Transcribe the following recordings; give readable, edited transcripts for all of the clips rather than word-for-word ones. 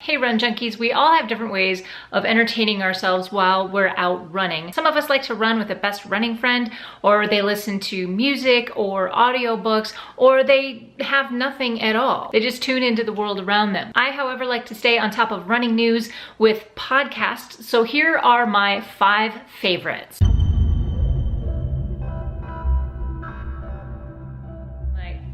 Hey Run Junkies, we all have different ways of entertaining ourselves while we're out running. Some of us like to run with a best running friend, or they listen to music or audiobooks, or they have nothing at all. They just tune into the world around them. I, however, like to stay on top of running news with podcasts, so here are my 5 favorites.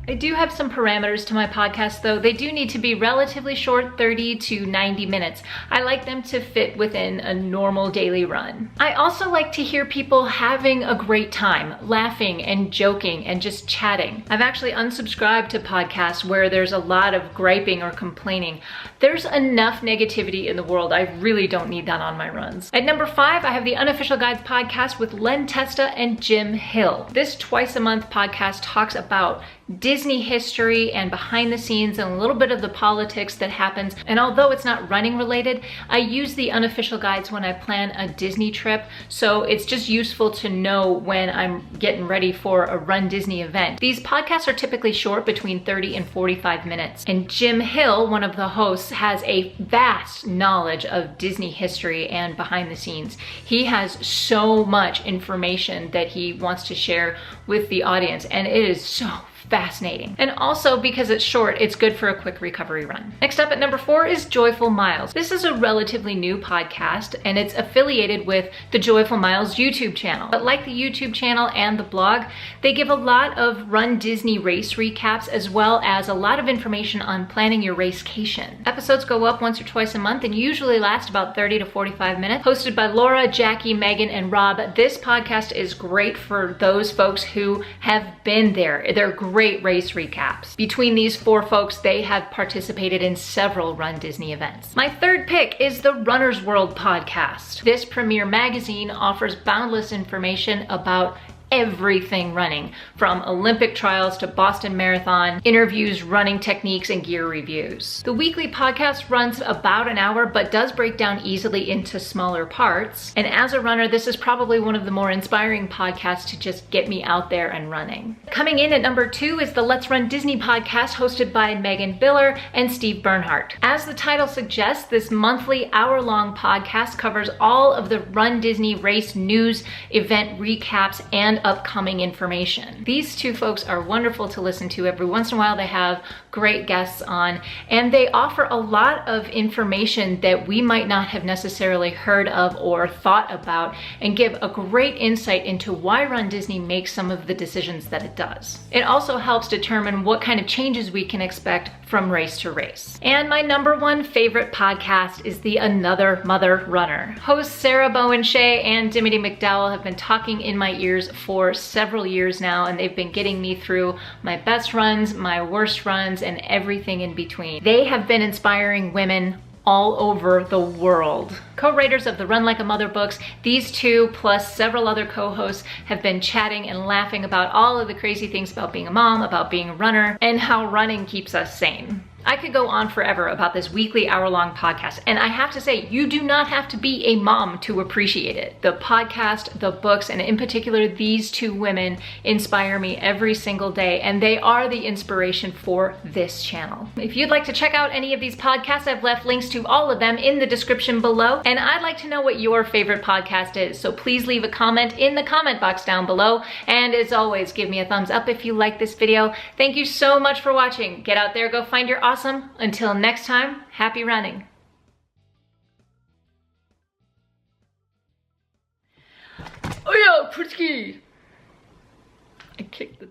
I do have some parameters to my podcast though. They do need to be relatively short, 30 to 90 minutes. I like them to fit within a normal daily run. I also like to hear people having a great time, laughing and joking and just chatting. I've actually unsubscribed to podcasts where there's a lot of griping or complaining. There's enough negativity in the world. I really don't need that on my runs. At number 5, I have the Unofficial Guides podcast with Len Testa and Jim Hill. This twice a month podcast talks about Disney history and behind the scenes and a little bit of the politics that happens. And although it's not running related, I use the Unofficial Guides when I plan a Disney trip. So it's just useful to know when I'm getting ready for a Run Disney event. These podcasts are typically short, between 30 and 45 minutes. And Jim Hill, one of the hosts, has a vast knowledge of Disney history and behind the scenes. He has so much information that he wants to share with the audience, and it is so fascinating. And also, because it's short, it's good for a quick recovery run. Next up at number 4 is Joyful Miles. This is a relatively new podcast and it's affiliated with the Joyful Miles YouTube channel. But like the YouTube channel and the blog, they give a lot of Run Disney race recaps as well as a lot of information on planning your racecation. Episodes go up once or twice a month and usually last about 30 to 45 minutes. Hosted by Laura, Jackie, Megan, and Rob, this podcast is great for those folks who have been there. They're great race recaps. Between these 4 folks, they have participated in several Run Disney events. My third pick is the Runner's World podcast. This premier magazine offers boundless information about everything running, from Olympic trials to Boston Marathon, interviews, running techniques, and gear reviews. The weekly podcast runs about an hour, but does break down easily into smaller parts. And as a runner, this is probably one of the more inspiring podcasts to just get me out there and running. Coming in at number 2 is the Let's Run Disney podcast hosted by Megan Biller and Steve Bernhardt. As the title suggests, this monthly hour-long podcast covers all of the Run Disney race news, event recaps, and upcoming information. These 2 folks are wonderful to listen to. Every once in a while they have great guests on, and they offer a lot of information that we might not have necessarily heard of or thought about, and give a great insight into why Run Disney makes some of the decisions that it does. It also helps determine what kind of changes we can expect from race to race. And my number 1 favorite podcast is the Another Mother Runner. Hosts Sarah Bowen Shea and Dimity McDowell have been talking in my ears for several years now, and they've been getting me through my best runs, my worst runs, and everything in between. They have been inspiring women all over the world. Co-writers of the Run Like a Mother books, these 2 plus several other co-hosts have been chatting and laughing about all of the crazy things about being a mom, about being a runner, and how running keeps us sane. I could go on forever about this weekly hour-long podcast, and I have to say, you do not have to be a mom to appreciate it. The podcast, the books, and in particular these 2 women inspire me every single day, and they are the inspiration for this channel. If you'd like to check out any of these podcasts, I've left links to all of them in the description below, and I'd like to know what your favorite podcast is, so please leave a comment in the comment box down below, and as always, give me a thumbs up if you like this video. Thank you so much for watching. Get out there, go find your awesome. Until next time, happy running. Oh yeah, Pritski! I kicked the